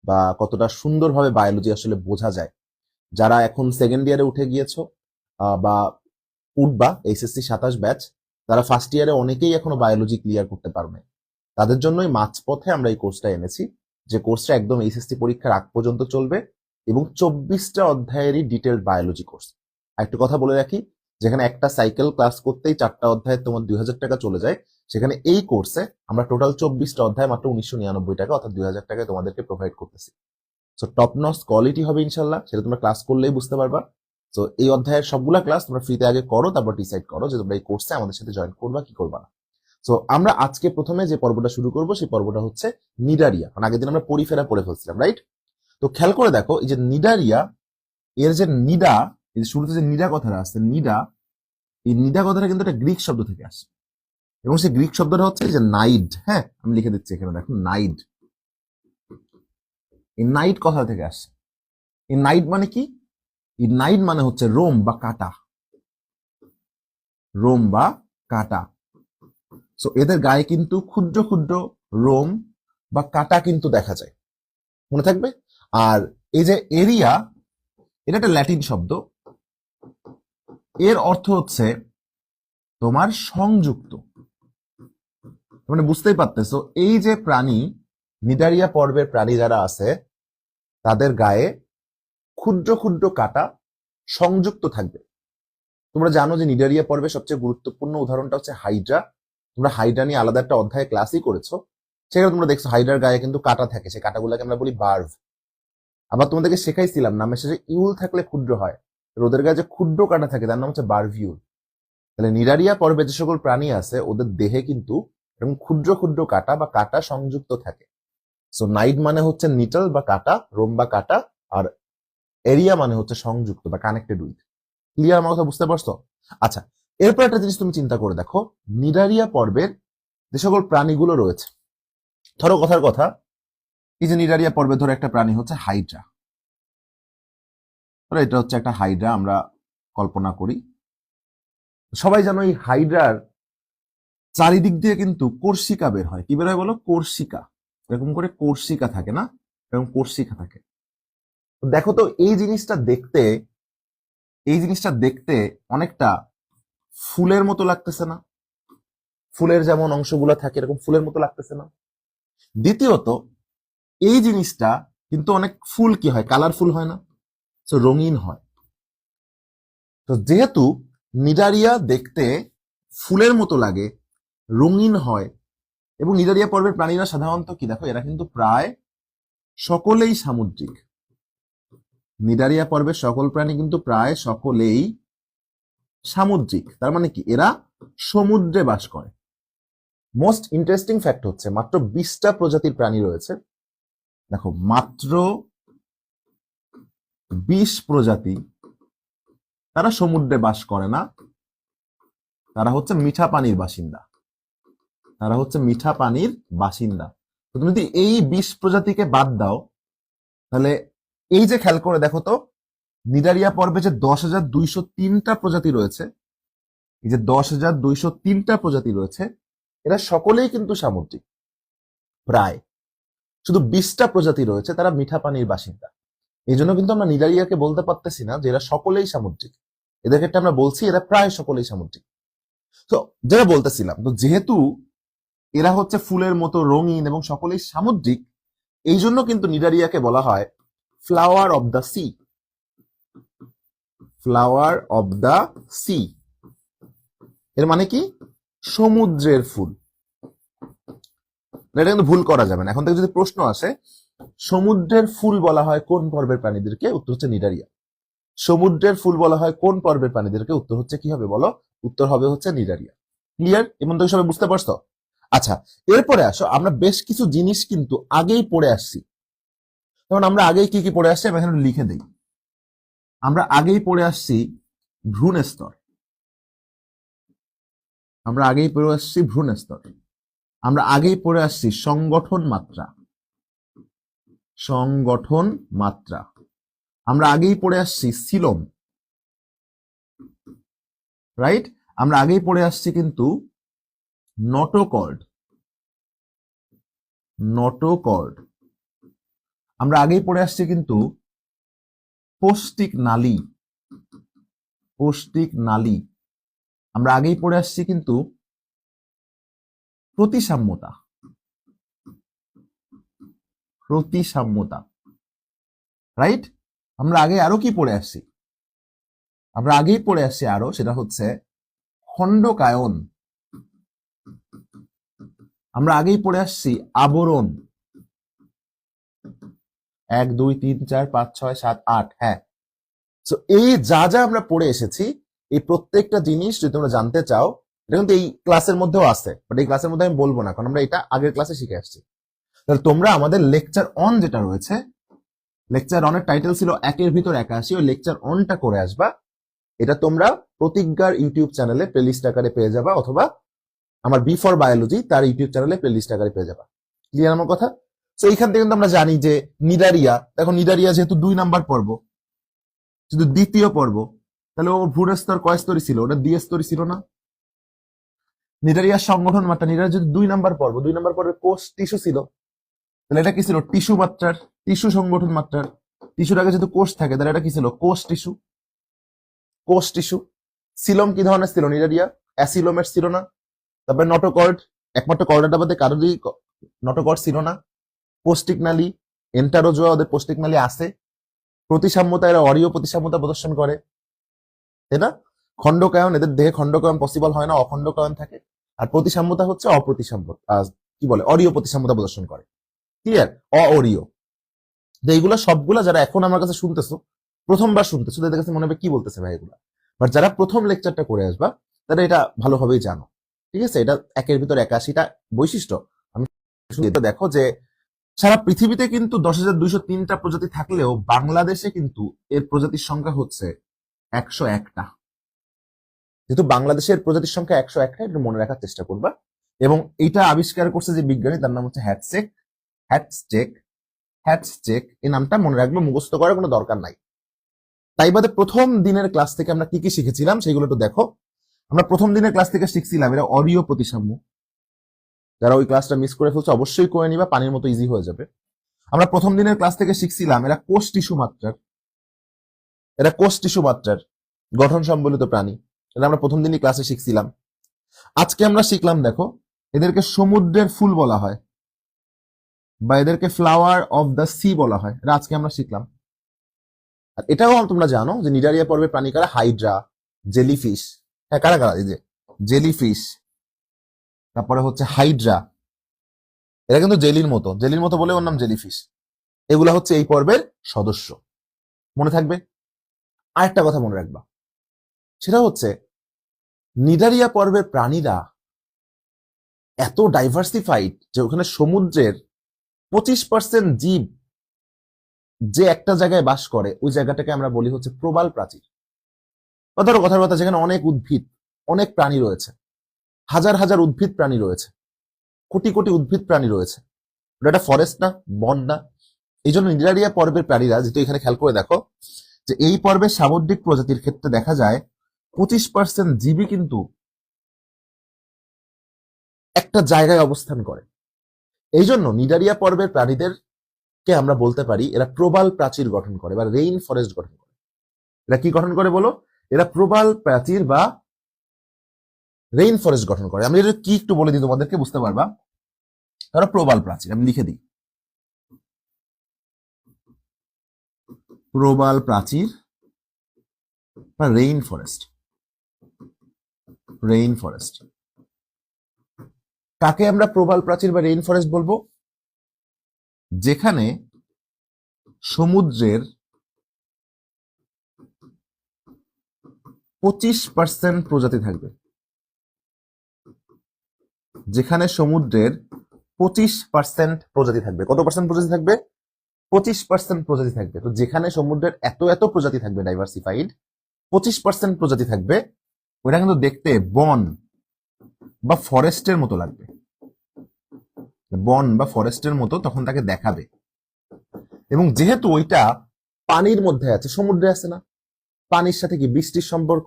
বা কতটা সুন্দরভাবে বায়োলজি আসলে বোঝা যায়। যারা এখন সেকেন্ড ইয়ারে উঠে গিয়েছো বা উঠবা এইচএসসি 27 ব্যাচ, তারা ফার্স্ট ইয়ারে অনেকেই এখনো বায়োলজি ক্লিয়ার করতে পারবে। তাদের জন্যই মাঝপথে আমরা এই কোর্সটা এনেছি, যে কোর্সটা একদম এইচএসসি পরীক্ষার আগ পর্যন্ত চলবে এবং 24টা অধ্যায়েরই ডিটেলড বায়োলজি কোর্স। আর একটু কথা বলে রাখি, যেখানে একটা সাইকেল ক্লাস করতেই 4টা অধ্যায়ে তোমার 2000 টাকা চলে যায়, সেখানে এই কোর্সে আমরা টোটাল 24টা অধ্যায় মাত্র 1999 টাকা অর্থাৎ 2000 টাকায় তোমাদেরকে প্রোভাইড করতেছি। সো টপ নচ কোয়ালিটি হবে ইনশাল্লাহ, সেটা তোমরা ক্লাস করলেই বুঝতে পারবা। তো এই অধ্যায়ের সবগুলা ক্লাস তোমরা ফ্রিতে আগে করো, তারপর ডিসাইড করো যে তোমরা এই কোর্সে আমাদের সাথে জয়েন করবা কি করবা না। তো আমরা আজকে প্রথমে যে পর্বটা শুরু করব সেই পর্বটা হচ্ছে নিডারিয়া। কারণ আগের দিন আমরা পরিফেরা পড়ে ফেলছিলাম, রাইট? তো খেয়াল করে দেখো, এই যে নিডারিয়া, এর যে নিডা, এই যে শুরুতে যে নিডা কথাটা আসছে, নিডা, এই নিডা কথাটা কিন্তু একটা গ্রিক শব্দ থেকে আসছে এবং সেই গ্রিক শব্দটা হচ্ছে যে নাইড। হ্যাঁ, আমি লিখে দিচ্ছি এখানে, দেখো নাইড। এই নাইড কথা থেকে আসছে। এই নাইড মানে কি? এই নাইড মানে হচ্ছে রোম বা কাটা, রোম বা কাটা। সো এদের গায়ে কিন্তু ক্ষুদ্র ক্ষুদ্র রোম বা কাটা কিন্তু দেখা যায়, মনে থাকবে। আর এই যে এরিয়া, এটা একটা ল্যাটিন শব্দ, এর অর্থ হচ্ছে তোমার সংযুক্ত। মানে বুঝতেই পারতেছো, এই যে প্রাণী, নিডারিয়া পর্বের প্রাণী যারা আছে, তাদের গায়ে ক্ষুদ্র ক্ষুদ্র কাটা সংযুক্ত থাকবে। তোমরা জানো যে নিডারিয়া পর্বে সবচেয়ে গুরুত্বপূর্ণ উদাহরণটা হচ্ছে হাইড্রা। তোমরা হাইড্রা নিয়ে আলাদা একটা অধ্যায় ক্লাসই করেছো, সেখানে তোমরা দেখছো হাইড্রার গায়ে কিন্তু কাটা থাকে, সেই কাটাগুলোকে আমরা বলি বার্ভ। আবার তোমাদেরকে শেখাইছিলাম নামের শেষে ইউল থাকলে ক্ষুদ্র হয়, ওদের গায়ে যে ক্ষুদ্র কাটা থাকে তার নাম হচ্ছে বার্ভিউল। তাহলে নিডারিয়া পর্বে যে সকল প্রাণী আছে ওদের দেহে কিন্তু এরকম ক্ষুদ্র ক্ষুদ্র কাটা বা কাটা সংযুক্ত থাকে। সো নাইড মানে হচ্ছে নিটল বা কাটা, রোম বা কাটা, আর এরিয়া মানে হচ্ছে সংযুক্ত বা কানেক্টেড উইথ। ক্লিয়ার আমার কথা বুঝতে পারছো? আচ্ছা, এরপর একটা জিনিস তুমি চিন্তা করে দেখো, নিডারিয়া পর্বের যে সকল প্রাণীগুলো রয়েছে, ধরো কথার কথা, এই যে নিডারিয়া পর্বে ধরো একটা প্রাণী হচ্ছে হাইড্রা, এটা হচ্ছে একটা হাইড্রা, আমরা কল্পনা করি। সবাই জানো এই হাইড্রার চারিদিক দিয়ে কিন্তু কোর্সিকা বের হয়। কি বের হয় বলো? কোর্সিকা। এরকম করে কোর্সিকা থাকে না, এরকম কোর্সিকা থাকে। দেখো তো এই জিনিসটা দেখতে, এই জিনিসটা দেখতে অনেকটা ফুলের মতো লাগতেছে না? ফুলের যেমন অংশগুলো থাকে এরকম ফুলের মতো লাগতেছে না? দ্বিতীয়ত, এই জিনিসটা কিন্তু অনেক ফুল কি হয়, কালারফুল হয় না, তো রঙিন হয়। তো যেহেতু নিডারিয়া দেখতে ফুলের মতো লাগে, রঙিন হয়, এবং নিডারিয়া পর্বের প্রাণীরা সাধারণত কি দেখো, এরা কিন্তু প্রায় সকলেই সামুদ্রিক। নিডারিয়া পর্বের সকল প্রাণী কিন্তু প্রায় সকলেই সামুদ্রিক। তার মানে কি, এরা সমুদ্রে বাস করে। মোস্ট ইন্টারেস্টিং ফ্যাক্ট হচ্ছে মাত্র 20টা প্রজাতির প্রাণী রয়েছে। দেখো, মাত্র 20 প্রজাতি, তারা সমুদ্রে বাস করে না, তারা হচ্ছে মিঠা পানির বাসিন্দা, তারা হচ্ছে মিঠা পানির বাসিন্দা। তো তুমি যদি এই 20 প্রজাতিকে বাদ দাও, তাহলে এই যে খেয়াল করে দেখো তো, নিডারিয়া পর্বে যে 10,203টা প্রজাতি রয়েছে, এই যে 10,203টা প্রজাতি রয়েছে, এরা সকলেই কিন্তু সামুদ্রিক প্রায়। শুধু 20টা প্রজাতি রয়েছে তারা মিঠা পানির বাসিন্দা। এই জন্য কিন্তু আমরা নিডারিয়াকে বলতে পারতেছি না যে এরা সকলেই সামুদ্রিক, এদের ক্ষেত্রে আমরা বলছি এরা প্রায় সকলেই সামুদ্রিক। তো যেটা বলতেছিলাম, তো যেহেতু এরা হচ্ছে ফুলের মতো রঙিন এবং সকলেই সামুদ্রিক, এই জন্য কিন্তু নিডারিয়াকে বলা হয় flower of the sea. Flower of the sea এর মানে কি? সমুদ্রের ফুল। এটা কিন্তু ভুল করা যাবে না। এখন থেকে যদি প্রশ্ন আসে সমুদ্রের ফুল বলা হয় কোন পর্বের প্রাণীদেরকে, উত্তর হচ্ছে নিডারিয়া। সমুদ্রের ফুল বলা হয় কোন পর্বের প্রাণীদেরকে, উত্তর হচ্ছে কি হবে বলো? উত্তর হবে হচ্ছে নিডারিয়া। ক্লিয়ার? এমন তো সবাই বুঝতে পারছো? আচ্ছা, এরপরে আসো, আমরা বেশ কিছু জিনিস কিন্তু আগেই পড়ে আসছি। যেমন আমরা আগেই কি কি পড়ে আসছি আমি এখানে লিখে দেই। আমরা আগেই পড়ে আসছি ভ্রূণ স্তর, আমরা আগেই পড়ে আসছি ভ্রূণ স্তর, আমরা আগেই পড়ে আসছি সংগঠন মাত্রা, সংগঠন মাত্রা, আমরা আগেই পড়ে আসছি সিলোম, রাইট? আমরা আগেই পড়ে আসছি কিন্তু নটোকর্ড, নটোকর্ড। আমরা আগেই পড়ে আসছি কিন্তু পৌষ্টিক নালী, পৌষ্টিক নালী। আমরা আগেই পড়ে আসছি কিন্তু প্রতিসাম্যতা, প্রতিসাম্যতা, রাইট? আমরা আগে আরো কি পড়ে আসছি? আমরা আগেই পড়ে আসছি আরো, সেটা হচ্ছে খণ্ডকায়ন। আমরা আগেই পড়ে আসছি আবরণ। 1 2 3 4 5 6 7 8, হ্যাঁ। সো এই যা যা আমরা পড়ে এসেছি, এই প্রত্যেকটা জিনিস যদি তোমরা জানতে চাও, এটা কিন্তু এই ক্লাসের মধ্যেও আছে, বাট এই ক্লাসের মধ্যে আমি বলবো না, কারণ আমরা এটা আগের ক্লাসে শিখে আসছি। তাহলে তোমরা আমাদের লেকচার অন যেটা রয়েছে, লেকচার অনের টাইটেল ছিল 1-এর ভিতর 81, ওই লেকচার অনটা করে আসবা। এটা তোমরা প্রতিজ্ঞার ইউটিউব চ্যানেলে প্লেলিস্ট আকারে পেয়ে যাবা, অথবা আমার বি ফর বায়োলজি তার ইউটিউব চ্যানেলে প্লেলিস্ট আকারে পেয়ে যাবা। ক্লিয়ার আমার কথা? তো এইখান থেকে কিন্তু আমরা জানি যে নিডারিয়া, দেখো নিডারিয়া যেহেতু 2 নাম্বার পর্ব, শুধু দ্বিতীয় পর্ব, তাহলে ও ভ্রূণ স্তর কয় স্তরই ছিল? ওটা দ্বি স্তরই ছিল না? নিডারিয়ার সংগঠন মাত্রা, নিডারিয়া যদি 2 নাম্বার পর্ব, 2 নাম্বার পর্বে কোষ টিস্যু ছিল, তাহলে এটা কি ছিল? টিস্যু মাত্রার, টিস্যু সংগঠন মাত্রার। টিস্যুর আগে যেহেতু কোষ থাকে, তাহলে এটা কি ছিল? কোষ টিস্যু, কোষ টিস্যু। সিলম কি ধরনের ছিল? নিডারিয়া অ্যাসিলোমের ছিল না? তারপরে নটোকর্ড, একমাত্র কর্ডাটা বাদে কারোরই নটোকর্ড ছিল না। পৌষ্টিক নালী, এন্টারোজোয়া, ওদের পৌষ্টিক নালী আছে। প্রতিসাম্যতা, এরা অরীয় প্রতিসাম্যতা প্রদর্শন করে, তাই না? খণ্ডকায়ন, এদের দেহে খণ্ডকায়ন পসিবল হয় না, অখণ্ডকায়ন থাকে। আর প্রতিসাম্যতা হচ্ছে অপ্রতিসাম্যতা, কি বলে, অরীয় প্রতিসাম্যতা প্রদর্শন করে। ক্লিয়ার? অরীয়। তো এইগুলা সবগুলা যারা এখন আমার কাছে শুনতেছো, প্রথমবার শুনতেছো, তাদের কাছে মনে হবে কি বলতেছে ভাই এগুলা, বাট যারা প্রথম লেকচারটা করে আসবা, তারা এটা ভালোভাবেই জানো। ঠিক আছে? এটা 1-এর ভিতর 81টা বৈশিষ্ট্য। আমি দেখো যে সারা পৃথিবীতে কিন্তু 10,203টা প্রজাতি থাকলেও বাংলাদেশে কিন্তু এর প্রজাতির সংখ্যা হচ্ছে 101টা। যেহেতু বাংলাদেশের প্রজাতির সংখ্যা 101টা, এটা মনে রাখার চেষ্টা করবা। এবং এটা আবিষ্কার করছে যে বিজ্ঞানী, তার নাম হচ্ছে হ্যাটসেক, হ্যাটসচেক, হ্যাটসচেক। এই নামটা মনে রাখবো, মুখস্থ করার কোনো দরকার নাই। তাই বাদে প্রথম দিনের ক্লাস থেকে আমরা কি কি শিখেছিলাম সেগুলো একটু দেখো। আমরা প্রথম দিনের ক্লাস থেকে শিখছিলাম এরা অরীয় প্রতিসাম্য। যারা ওই ক্লাসটা মিস করে ফেলছে অবশ্যই করে নিবা, পানির মতো ইজি হয়ে যাবে। আমরা প্রথম দিনের ক্লাস থেকে শিখছিলাম এরা কোষ টিস্যু মাত্রার, এরা কোষ টিস্যু মাত্রার গঠন সম্বলিত প্রাণী। এটা আমরা প্রথম দিনই ক্লাসে শিখছিলাম। আজকে আমরা শিখলাম, দেখো, এদেরকে সমুদ্রের ফুল বলা হয়, বা এদেরকে ফ্লাওয়ার অফ দ্য সি বলা হয়। এটা আজকে আমরা শিখলাম। আর এটাও তোমরা জানো যে নিডারিয়া পর্বের প্রাণী কারা? Hydra, jellyfish. হ্যাঁ, কারা কারা? এই যে জেলিফিশ, তারপরে হচ্ছে হাইড্রা, এরা কিন্তু জেলির মতো, জেলির মতো বলে ওর নাম জেলিফিশ। এগুলা হচ্ছে এই পর্বের সদস্য। মনে থাকবে? আরেকটা কথা মনে রাখবা, সেটা হচ্ছে নিডারিয়া পর্বের প্রাণীরা এত ডাইভার্সিফাইড যে ওখানে সমুদ্রের 25% জীব যে একটা জায়গায় বাস করে, ওই জায়গাটাকে আমরা বলি হচ্ছে প্রবাল প্রাচীর। ধরো কথার কথা, যেখানে অনেক উদ্ভিদ, অনেক প্রাণী রয়েছে, হাজার হাজার উদ্ভিদ প্রাণী রয়েছে, কোটি কোটি উদ্ভিদ প্রাণী রয়েছে, ওটা একটা ফরেস্ট না, বন না? এই জন্য নিডারিয়া পর্বের প্রাণীরা, যেহেতু এখানে খেয়াল করে দেখো যে এই পর্বের সামুদ্রিক প্রজাতির ক্ষেত্রে দেখা যায় 25% জীবই কিন্তু একটা জায়গায় অবস্থান করে। এই জন্য নিডারিয়া পর্বের প্রাণীদেরকে আমরা বলতে পারি এরা প্রবাল প্রাচীর গঠন করে বা রেইন ফরেস্ট গঠন করে। এরা কি গঠন করে বলো? এরা প্রবাল প্রাচীর বা রেইন ফরেস্ট গঠন করে। আমি এটা কি একটু বলে দিই তোমাদেরকে, বুঝতে পারবা। তারা প্রবাল প্রাচীর, আমি লিখে দিই, প্রবাল প্রাচীর বা রেইন ফরেস্ট। রেইন ফরেস্ট কাকে আমরা প্রবাল প্রাচীর বা রেইন ফরেস্ট বলবো? যেখানে সমুদ্রের 25% প্রজাতি থাকবে, যেখানে সমুদ্রের 25% প্রজাতি থাকবে। কত পার্সেন্ট প্রজাতি থাকবে? 25% প্রজাতি থাকবে। তো যেখানে সমুদ্রের এত এত প্রজাতি থাকবে, ডাইভার্সিফাইড, 25% প্রজাতি থাকবে, ওটা কিন্তু দেখতে বন বা ফরেস্টের মতো লাগবে। বন বা ফরেস্টের মতো তখন তাকে দেখাবে। এবং যেহেতু ওইটা পানির মধ্যে আছে, সমুদ্রে আছে না, পানির সাথে কি বৃষ্টির সম্পর্ক,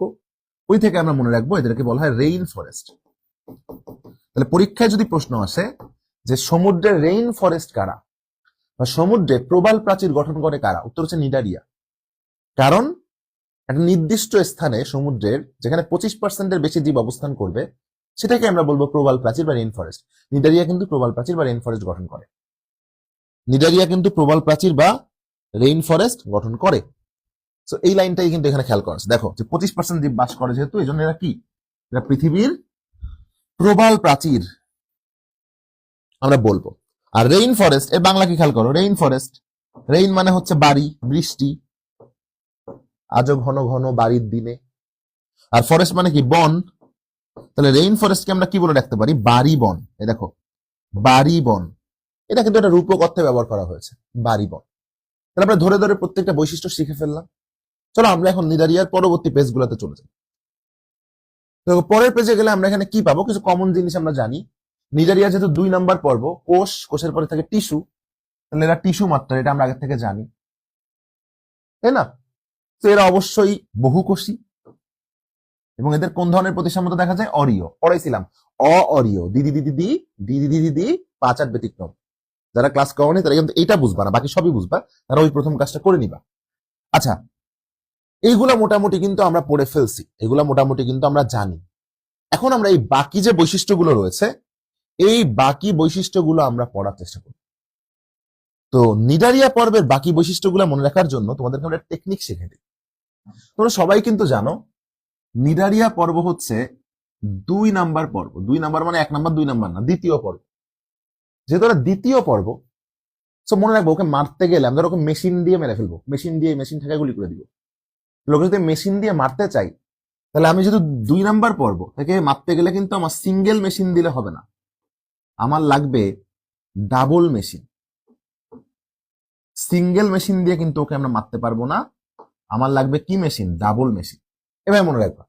ওই থেকে আমরা মনে রাখবো এদেরকে বলা হয় রেইন ফরেস্ট। তাহলে পরীক্ষায় যদি প্রশ্ন আসে যে সমুদ্রের রেইন ফরেস্ট কারা, বা সমুদ্রে প্রবাল প্রাচীর গঠন করে কারা? উত্তর হচ্ছে নিডারিয়া। কারণ একটা নির্দিষ্ট স্থানে সমুদ্রের যেখানে 25% বেশি জীব অবস্থান করবে সেটাকে আমরা বলবো প্রবাল প্রাচীর বা রেইন ফরেস্ট। নিডারিয়া কিন্তু প্রবাল প্রাচীর বা রেইন ফরেস্ট গঠন করে। নিডারিয়া কিন্তু প্রবাল প্রাচীর বা রেইন ফরেস্ট গঠন করে। সো এই লাইনটাই কিন্তু এখানে খেয়াল করা আছে। দেখো যে 25% জীব বাস করে, যেহেতু এই জন্য এরা কি, এরা পৃথিবীর প্রবাল প্রাচীর আমরা বলবো। আর রেইন ফরেস্ট এর বাংলা কি খেয়াল করো, রেইন ফরেস্ট, রেইন মানে হচ্ছে বাড়ি, বৃষ্টি, আজও ঘন ঘন বাড়ির দিনে, আর ফরেস্ট মানে কি, বন। তাহলে রেইন ফরেস্টকে আমরা কি বলে রাখতে পারি, বাড়ি বন। এই দেখো বাড়ি বন, এটা কিন্তু একটা রূপক অর্থে ব্যবহার করা হয়েছে, বাড়ি বন। তাহলে আমরা ধরে ধরে প্রত্যেকটা বৈশিষ্ট্য শিখে ফেললাম। চলো আমরা এখন নিডারিয়ার পরবর্তী পেজগুলোতে চলে যাই। তো পরের পেজে গেলে আমরা এখানে কি পাবো, কিছু কমন জিনিস আমরা জানি। নিডারিয়া যেহেতু 2 নাম্বার পর্ব, কোষ, কোষের পরে থাকে টিস্যু, তাহলে এরা টিস্যু মাত্রা, এটা আমরা আগে থেকে জানি, তাই না? তো এরা অবশ্যই বহুকোষী এবং এদের কোন ধরনের প্রতিসাম্যতা দেখা যায়, অরীয়। পড়াইছিলাম অরীয়, দিদি দিদি দি দিদি দিদি দি 5-8 ব্যতিক্রম। যারা ক্লাস করনি তারা কিন্তু এটা বুঝবা না, বাকি সবই বুঝবা, তারা ওই প্রথম কাজটা করে নিবা। আচ্ছা, এইগুলা মোটামুটি কিন্তু আমরা পড়ে ফেলছি, এগুলা মোটামুটি কিন্তু আমরা জানি। এখন আমরা এই বাকি যে বৈশিষ্ট্যগুলো রয়েছে, এই বাকি বৈশিষ্ট্যগুলো আমরা পড়ার চেষ্টা করি। তো নিডারিয়া পর্বের বাকি বৈশিষ্ট্যগুলো মনে রাখার জন্য তোমাদেরকে আমরা টেকনিক শিখে দিই। তোমরা সবাই কিন্তু জানো নিডারিয়া পর্ব হচ্ছে 2 নাম্বার পর্ব। 2 নাম্বার মানে 1 নাম্বার 2 নাম্বার না, দ্বিতীয় পর্ব। যেহেতু ওরা দ্বিতীয় পর্ব, তো মনে রাখবো ওকে মারতে গেলে আমরা ওকে মেশিন দিয়ে মেরে ফেলবো, মেশিন থেকে গুলি করে দিব। লোকে যদি মেশিন দিয়ে মারতে চাই, তাহলে আমি যেহেতু 2 নাম্বার পর্ব, তাকে মারতে গেলে কিন্তু আমার সিঙ্গেল মেশিন দিলে হবে না, আমার লাগবে ডাবল মেশিন। সিঙ্গেল মেশিন দিয়ে কিন্তু ওকে আমরা মারতে পারবো না, আমার লাগবে কি মেশিন, ডাবল মেশিন। এবার মনে রাখবা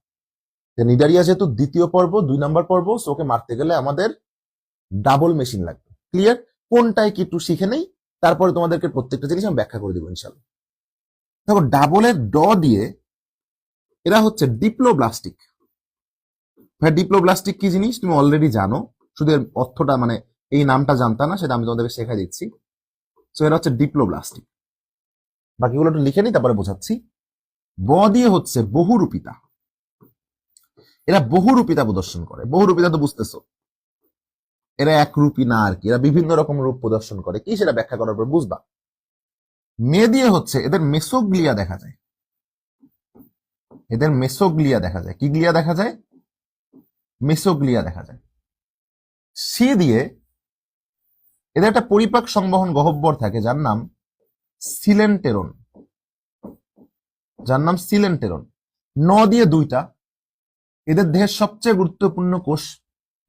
যে নিডারিয়া যেহেতু দ্বিতীয় পর্ব, 2 নাম্বার পর্ব, সো ওকে মারতে গেলে আমাদের ডাবল মেশিন লাগবে। ক্লিয়ার? কোনটাই কি একটু শিখে নেই, তারপরে তোমাদেরকে প্রত্যেকটা জিনিস আমি ব্যাখ্যা করে দিব ইনশাল্লাহ। দেখো ডাবলের ড দিয়ে এরা হচ্ছে ডিপ্লোব্লাস্টিক। ভাই ডিপ্লোব্লাস্টিক কি জিনিস তুমি অলরেডি জানো, শুধু এর অর্থটা মানে এই নামটা জানতা না, সেটা আমি তোমাদেরকে শেখাই দিচ্ছি। সো এরা হচ্ছে ডিপ্লোব্লাস্টিক। বাকিগুলো একটু লিখে নিই, তারপরে বোঝাচ্ছি। ব দিয়ে হচ্ছে বহুরূপিতা। এরা বহুরূপিতা প্রদর্শন করে। বহুরূপিতা তো বুঝতেছো, এরা একরূপী না আর কি, এরা বিভিন্ন রকম রূপ প্রদর্শন করে, কি সেটা ব্যাখ্যা করার পর বুঝবা। মে দিয়ে হচ্ছে এদের মেসোগ্লিয়া দেখা যায়। এদের মেসোগ্লিয়া দেখা যায়। কি গ্লিয়া দেখা যায়? মেসোগ্লিয়া দেখা যায়। সি দিয়ে এদের একটা পরিপাক সংবহন গহ্বর থাকে যার নাম সিলেন্টেরন, যার নাম সিলেন্টেরন। ন দিয়ে 2টা, এদের দেহের সবচেয়ে গুরুত্বপূর্ণ কোষ,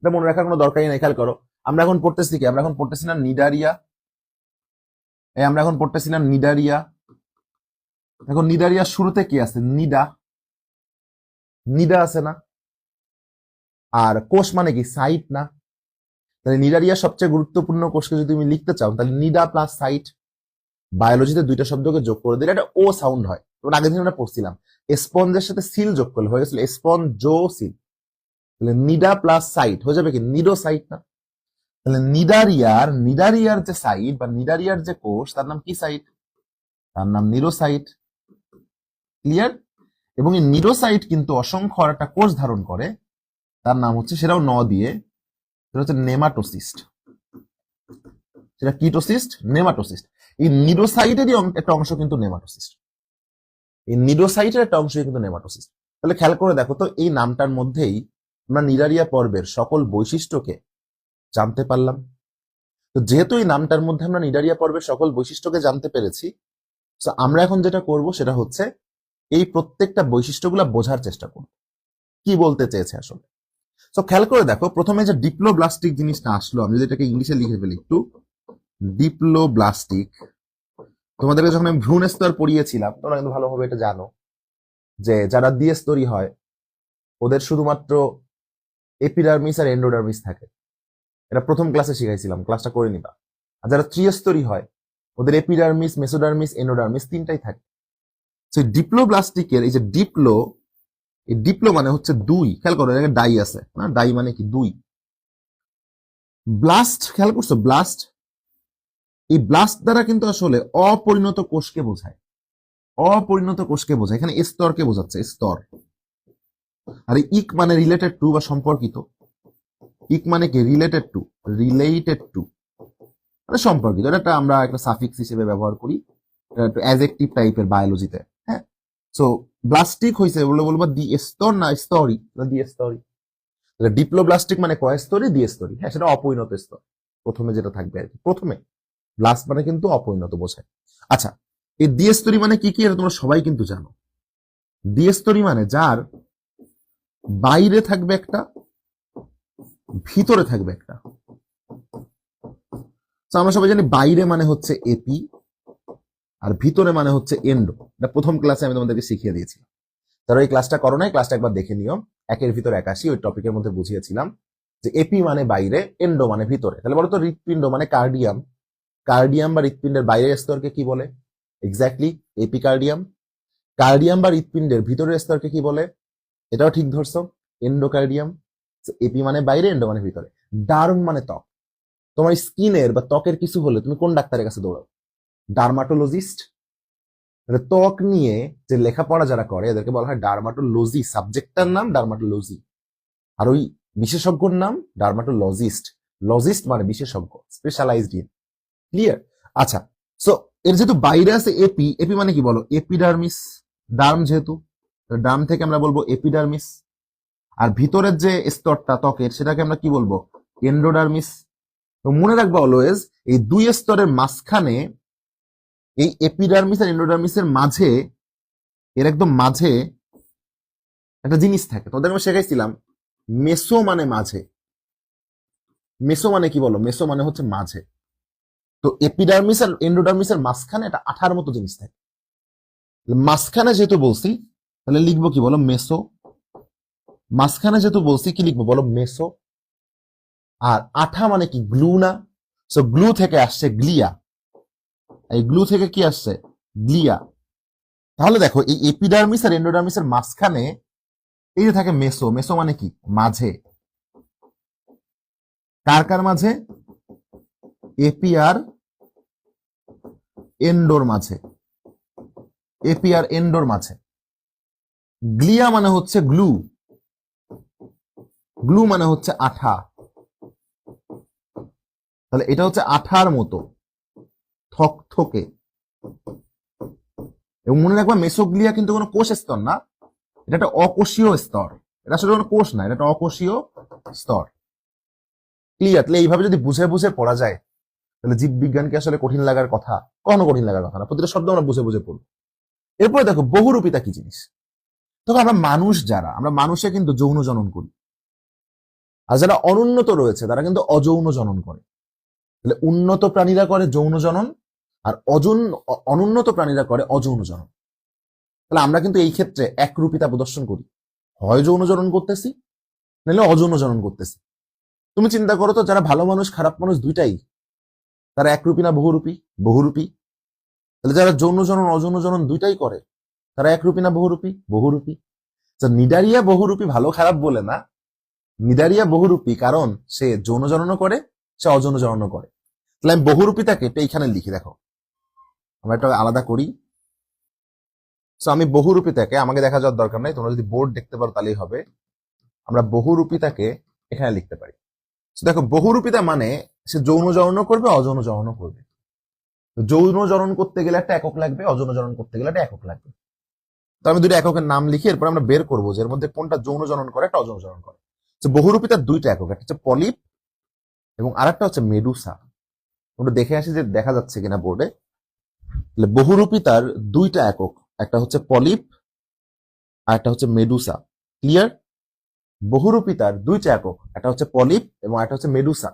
এটা মনে রাখার কোনো দরকারই নেই। খেয়াল করো, আমরা এখন পড়তেছি কি, আমরা এখন পড়তেছি না নিডারিয়া, আমরা এখন পড়তেছি না নিডারিয়া। এখন নিডারিয়ার শুরুতে কি আছে, নিডা, নিডা আছে না? আর কোষ মানে কি, সাইট না? তাহলে নিডারিয়া সবচেয়ে গুরুত্বপূর্ণ কোষকে যদি তুমি লিখতে চাও, তাহলে নিডা প্লাস সাইট। বায়োলজিতে 2টা শব্দকে যোগ করে দিলে একটা ও সাউন্ড হয়। তোমরা আগের দিন আমরা পড়ছিলাম স্পঞ্জের সাথে সিল যোগ করলে হয়ে গেছিল স্পঞ্জোসিল। তাহলে নিডা প্লাস সাইট হয়ে যাবে কি, নিডোসাইট না? তাহলে নিডারিয়ার যে সাইট বা নিডারিয়ার যে কোষ, তার নাম কি সাইট? তার নাম নিডোসাইট। ক্লিয়ার? এবং এই নিডোসাইট কিন্তু অসংখ্য আর একটা কোষ ধারণ করে, তার নাম হচ্ছে, সেটাও ন দিয়ে, সেটা হচ্ছে নেমাটোসিস্ট। সেটা কিটোসিস্ট, নেমাটোসিস্ট। এই নিডোসাইটেরই একটা অংশ কিন্তু নেমাটোসিস্ট। এই নিডোসাইটের একটা অংশ কিন্তু নেমাটোসিস্ট। তাহলে খেয়াল করে দেখো তো, এই নামটার মধ্যেই আমরা নিডারিয়া পর্বের সকল বৈশিষ্ট্যকে জানতে পারলাম। তো যেহেতু এই নামটার মধ্যে আমরা নিডারিয়া পর্বের সকল বৈশিষ্ট্যকে জানতে পেরেছি, তো আমরা এখন যেটা করব সেটা হচ্ছে এই প্রত্যেকটা বৈশিষ্ট্যগুলো বোঝার চেষ্টা করব কি বলতে চেয়েছে আসলে। তো খেয়াল করে দেখো, প্রথমে যে ডিপ্লোব্লাস্টিক জিনিসটা আসলো, আমি যদি এটাকে ইংলিশে লিখে ফেলি একটু, ডিপ্লোব্লাস্টিক। তোমাদেরকে যখন আমি ভ্রূণ স্তর পড়িয়েছিলাম, তোমরা কিন্তু ভালোভাবে এটা জানো যে যারা দ্বিস্তরী হয় ওদের শুধুমাত্র এপিডার্মিস আর এন্ডোডার্মিস থাকে। এটা প্রথম ক্লাসে শিখাইছিলাম, ক্লাসটা করে নিবা। আর যারা ত্রিস্তরী হয় ওদের এপিডার্মিস, মেসোডার্মিস, এন্ডোডার্মিস 3টাই থাকে। সেই ডিপ্লোব্লাস্টিকের এই যে ডিপ্লো, এই ডিপ্লো মানে হচ্ছে 2। খেয়াল করো, এখানে ডাই আছে না, ডাই মানে কি 2। ব্লাস্ট, খেয়াল করছো ব্লাস্ট, এই ব্লাস্ট দ্বারা কিন্তু আসলে অপরিণত কোষকে বোঝায়, অপরিণত কোষকে বোঝায়, এখানে স্তরকে বোঝাচ্ছে, স্তর। আর ইক মানে রিলেটেড টু বা সম্পর্কিত, ইক মানে কি রিলেটেড টু, রিলেটেড টু মানে সম্পর্কিত, এটা আমরা একটা সাফিক্স হিসেবে ব্যবহার করি, একটু অ্যাডজেক্টিভ টাইপের বায়োলজিতে। হ্যাঁ, সো ব্লাস্টিক হয়েছে বলে বলবো দ্বি স্তর না স্তরই, দ্বি স্তরই। ডিপ্লোব্লাস্টিক মানে কয় স্তরই, দ্বি স্তরই। হ্যাঁ, সেটা অপরিণত স্তর প্রথমে যেটা থাকবে আর কি, প্রথমে। ব্লাস্ট মানে কিন্তু অপরিণত বোঝায়। আচ্ছা, এই দ্বিস্তরী মানে কি কি এটা তোমরা সবাই কিন্তু জানো। দ্বিস্তরী মানে যার বাইরে থাকবে একটা, ভিতরে থাকবে একটা। আমরা সবাই জানি বাইরে মানে হচ্ছে এপি আর ভিতরে মানে হচ্ছে এন্ডো। এটা প্রথম ক্লাসে আমি তোমাদেরকে শিখিয়ে দিয়েছি। তারা এই ক্লাসটা করো নাই, ক্লাসটা একবার দেখে নিও। 1 এর ভিতর 81 ওই টপিকের মধ্যে বুঝিয়েছিলাম যে এপি মানে বাইরে, এন্ডো মানে ভিতরে। তাহলে বলো তো হৃৎপিণ্ড মানে কার্ডিয়াম, কার্ডিয়াম বা হৃৎপিণ্ডের বাইরের স্তরকে কি বলে? Exactly epicardium. কার্ডিয়াম বা হৃৎপিণ্ডের ভিতরের স্তরকে কি বলে? এটাও ঠিক ধরছো, এন্ডোকার্ডিয়াম। এপি মানে বাইরে, এন্ডো মানে ভিতরে। ডার্ম মানে ত্বক। তোমার স্কিনের বা ত্বকের কিছু হলে তুমি কোন ডাক্তারের কাছে দৌড়াও? ডার্মাটোলজিস্ট। ত্বক নিয়ে যে লেখাপড়া যারা করে এদেরকে বলা হয় ডার্মাটোলজি, সাবজেক্টটার নাম ডার্মাটোলজি, আর ওই বিশেষজ্ঞর নাম ডার্মাটোলজিস্ট। লজিস্ট মানে বিশেষজ্ঞ, স্পেশালাইজড ইন। ক্লিয়ার? আচ্ছা, সো এর যেহেতু বাইরে আছে এপি, এপি মানে কি বলো? এপিডার্মিস। ডার্ম যেহেতু, ডার্ম থেকে আমরা বলবো এপিডার্মিস। আর ভিতরের যে স্তরটা ত্বকের সেটাকে আমরা কি বলবো? এন্ডোডার্মিস। তো মনে রাখবো অলওয়েজ, এই দুই স্তরের মাঝখানে, এই এপিডার্মিস আর এন্ডোডার্মিসের মাঝে, এর একদম মাঝে একটা জিনিস থাকে। তোদের আমি শেখাইছিলাম মেসো মানে মাঝে। মেসো মানে কি বলো? মেসো মানে হচ্ছে মাঝে। তো এপিডার্মিস আর এন্ডোডার্মিসের মাঝখানে একটা আঠার মতো জিনিস থাকে। মাঝখানে যেহেতু বলছি তাহলে লিখবো কি বলো? মেসো। মাঝখানে যেহেতু বলছি কি লিখবো বলো? মেসো। আর আঠা মানে কি? গ্লু না? সো গ্লু থেকে আসছে গ্লিয়া। এই গ্লু থেকে কি আসছে? গ্লিয়া। তাহলে দেখো এই এপিডার্মিস আর এন্ডোডার্মিসের মাঝখানে এই যে থাকে মেসো। মেসো মানে কি? মাঝে। কার কার মাঝে? এপি আর এন্ডোর মাঝে। এপি আর এন্ডোর মাঝে। গ্লিয়া মানে হচ্ছে গ্লু। গ্লু মানে হচ্ছে আঠা। তাহলে এটা হচ্ছে আঠার মতো, থকথকে। এবং মনে রাখবা মেসোগ্লিয়া কিন্তু কোনো কোষ স্তর না, এটা একটা অকোষীয় স্তর। এটা আসলে কোনো কোষ না, এটা একটা অকোষীয় স্তর। ক্লিয়ার? তাহলে এইভাবে যদি বুঝে বুঝে পড়া যায় তাহলে জীববিজ্ঞানকে আসলে কঠিন লাগার কথা, কখনো কঠিন লাগার কথা না। প্রতিটা শব্দ আমরা বুঝে বুঝে পড়ব। এরপরে দেখো বহুরূপিতা কি জিনিস। তবে আমরা মানুষ যারা, আমরা মানুষে কিন্তু যৌন জনন করি, আর যারা অনুন্নত রয়েছে তারা কিন্তু অযৌন জনন করে। তাহলে উন্নত প্রাণীরা করে যৌন জনন, আর অনুন্নত প্রাণীরা করে অযৌন জনন। তাহলে আমরা কিন্তু এই ক্ষেত্রে একরূপিতা প্রদর্শন করি, হয় যৌন জনন করতেছি নাহলে অযৌন জনন করতেছি। তুমি চিন্তা করো তো, যারা ভালো মানুষ খারাপ মানুষ দুইটাই, তারা একরূপী না বহুরূপী? বহুরূপী। তাহলে যারা যৌন জনন অযৌন জনন দুইটাই করে, তারা একরূপী না বহুরূপী? বহুরূপী। নিডারিয়া বহুরূপী ভালো খারাপ বলে না, নিডারিয়া বহুরূপী কারণ সে যৌন জননও করে, সে অযৌন জননও করে। তাহলে আমি বহুরূপিতাকে এইখানে লিখি, দেখো আমরা এটা আলাদা করি। আমি বহুরূপিতাকে, আমাকে দেখা যাওয়ার দরকার নাই, তোমরা যদি বোর্ড দেখতে পারো তাহলেই হবে। আমরা বহুরূপিতাকে এখানে লিখতে পারি। দেখো বহুরূপিতা মানে সে যৌন জননও করবে, অযৌন জননও করবে। যৌন জনন করতে গেলে একটা একক লাগবে, অযৌন জনন করতে গেলে একটা একক লাগবে। তো আমি দুটো এককের নাম লিখি, এরপর আমরা বের করবো যে এর মধ্যে কোনটা যৌন জনন করে, একটা অযৌন জনন করে। বহুরূপিতার দুইটা একক, একটা হচ্ছে পলিপ এবং আরেকটা হচ্ছে মেডুসা। আমরা দেখে আসি যে দেখা যাচ্ছে কিনা বোর্ডে। বহুরূপিতার দুইটা একক, একটা হচ্ছে পলিপ আর একটা হচ্ছে মেডুসা। ক্লিয়ার? বহুরূপিতার দুইটা একক, একটা হচ্ছে পলিপ এবং একটা হচ্ছে মেডুসা।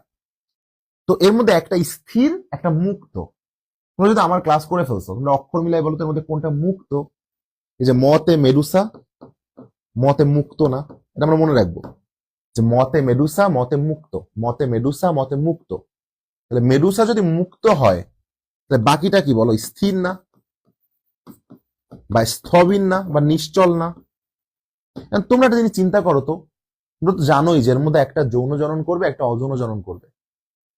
তো এর মধ্যে একটা স্থির, একটা মুক্ত। তোমরা যদি আমার ক্লাস করে ফেলছো, তোমরা অক্ষর মিলাই বলো এর মধ্যে কোনটা মুক্ত। এই যে মতে মেডুসা, মতে মুক্ত না, এটা আমরা মনে রাখবো যে মতে মেডুসা, মতে মুক্ত, মতে মেডুসা, মতে মুক্ত। তাহলে মেডুসা যদি মুক্ত হয় তাহলে বাকিটা কি বলো? স্থির না বা স্থবির না বা নিশ্চল না। তোমরা একটা জিনিস চিন্তা করো তো, তোমরা তো জানোই যে এর মধ্যে একটা যৌন জনন করবে, একটা অযৌন জনন করবে।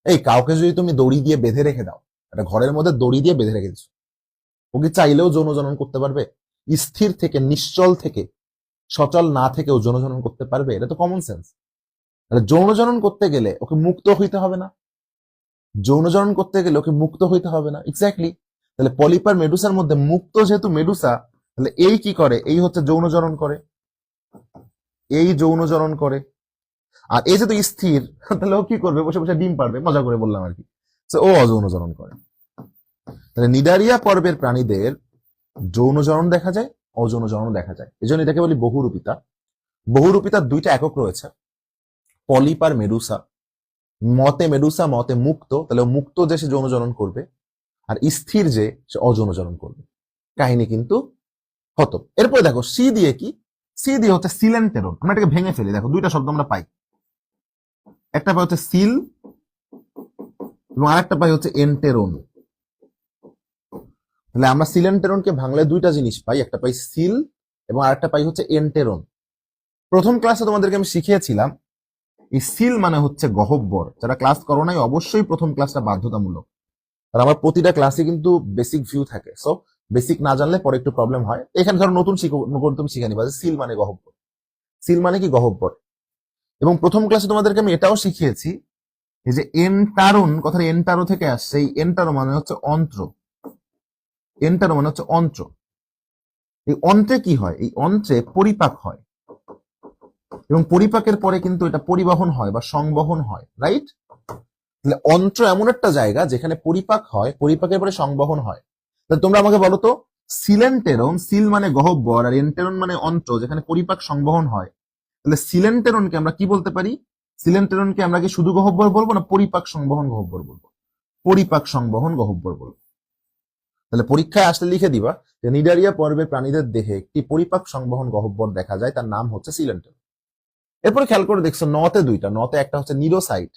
এই কাউকে যদি তুমি দড়ি দিয়ে বেঁধে রেখে দাও একটা ঘরের মধ্যে দড়ি দিয়ে বেঁধে রেখে দিচ্ছ, ও কি চাইলেও যৌন জনন করতে পারবে? স্থির থেকে, নিশ্চল থেকে, সচল না থেকেও যৌন জনন করতে পারবে? এটা তো কমন সেন্স। যৌন জনন করতে গেলে ওকে মুক্ত হইতে হবে না? যৌন জনন করতে গেলে ওকে মুক্ত হইতে হবে না? এক্স্যাক্টলি। তাহলে পলিপার মেডুসার মধ্যে মুক্ত যেহেতু মেডুসা, তাহলে এই কি করে? এই হচ্ছে যৌন জনন করে, এই যৌন জনন করে। আর এই যেহেতু স্থির, তাহলে ও কি করবে? বসে বসে ডিম পারবে, মজা করে বললাম আর কি। ও অযৌন জনন করে। তাহলে নিডারিয়া পর্বের প্রাণীদের যৌন জনন দেখা যায়, অযৌন জনন দেখা যায়। এই জন্য এটাকে বলি বহুরূপিতা। বহুরূপিতার দুইটা একক রয়েছে, পলিপার মেডুসা, মতে মেডুসা, মতে মুক্ত। তাহলে মুক্ত যে সে যৌন জনন করবে, আর স্থির যে সে অযৌন জনন করবে। কাহিনী কিন্তু হতো। এরপরে দেখো সি দিয়ে কি? সি দিয়ে হচ্ছে সিলেন্টেরন। আমরা এটাকে ভেঙে ফেলি। দেখো দুইটা শব্দ আমরা পাই, একটা পাই হচ্ছে সিল এবং আরেকটা পাই হচ্ছে এন্টেরন। তাহলে আমরা সিলেন্টেরনকে ভাঙলে দুইটা জিনিস পাই, একটা পাই সিল এবং আরেকটা পাই হচ্ছে এন্টেরন। প্রথম ক্লাসে তোমাদেরকে আমি শিখিয়েছিলাম এই সিল মানে হচ্ছে গহ্বর। যারা ক্লাস করো নাই অবশ্যই প্রথম ক্লাসটা বাধ্যতামূলক, আর আমার প্রতিটা ক্লাসে কিন্তু বেসিক ভিউ থাকে। সো বেসিক না জানলে পরে একটু প্রবলেম হয়। এখানে ধরো নতুন তুমি শিখে নিবা যে সিল মানে গহ্বর। সিল মানে কি? গহ্বর। এবং প্রথম ক্লাসে তোমাদেরকে আমি এটাও শিখিয়েছি এই যে এন্টারন, কথাটা এন্টারো থেকে আসছে। এই এন্টারো মানে হচ্ছে অন্ত্র, এন্টারো মানে হচ্ছে অন্ত্র। এই অন্ত্রে কি হয়? এই অন্ত্রে পরিপাক হয় এবং পরিপাকের পরে কিন্তু এটা পরিবহন হয় বা সংবহন হয়, রাইট? তাহলে অন্ত্র এমন একটা জায়গা যেখানে পরিপাক হয়, পরিপাকের পরে সংবহন হয়। তাহলে তোমরা আমাকে বলো তো, সিলেন্টেরন, সিল মানে গহ্বর আর এন্টেরন মানে অন্ত্র, যেখানে পরিপাক সংবহন হয়, তাহলে সিলেন্টেরনকে আমরা কি বলতে পারি? সিলেন্টেরনকে আমরা কি শুধু গহ্বর বলবো না পরিপাক সংবহন গহ্বর বলবো? পরিপাক সংবহন গহ্বর বলবো। তাহলে পরীক্ষায় আসলে লিখে দিবা যে নিডারিয়া পর্বের প্রাণীদের দেহে একটি পরিপাক সংবহন গহ্বর দেখা যায়, তার নাম হচ্ছে সিলেন্টেরন। এরপরে খেয়াল করে দেখছো নতে দুইটা, নতে একটা হচ্ছে নিডোসাইট।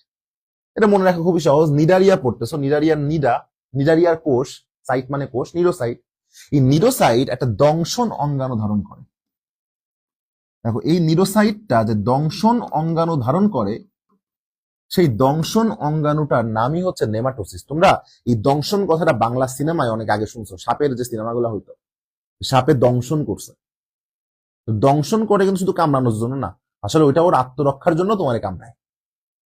এটা মনে রাখা খুবই সহজ। নিডারিয়া পড়তেছো, নিডারিয়ার নিডারিয়ার কোষ, সাইট মানে কোষ, নিডোসাইট। এই নিডোসাইট একটা দংশন অঙ্গাণু ধারণ করে। দেখো এই নিডোসাইটটা যে দংশন অঙ্গাণু ধারণ করে, সেই দংশন অঙ্গাণুটার নামই হচ্ছে নেমাটোসিস। তোমরা এই দংশন কথাটা বাংলা সিনেমায় অনেক আগে শুনছো, সাপের যে সিনেমাগুলো হইতো, সাপে দংশন করছে। দংশন করে কিন্তু শুধু কামড়ানোর জন্য না, আসলে ওইটা ওর আত্মরক্ষার জন্য তোমার কামড়ায়।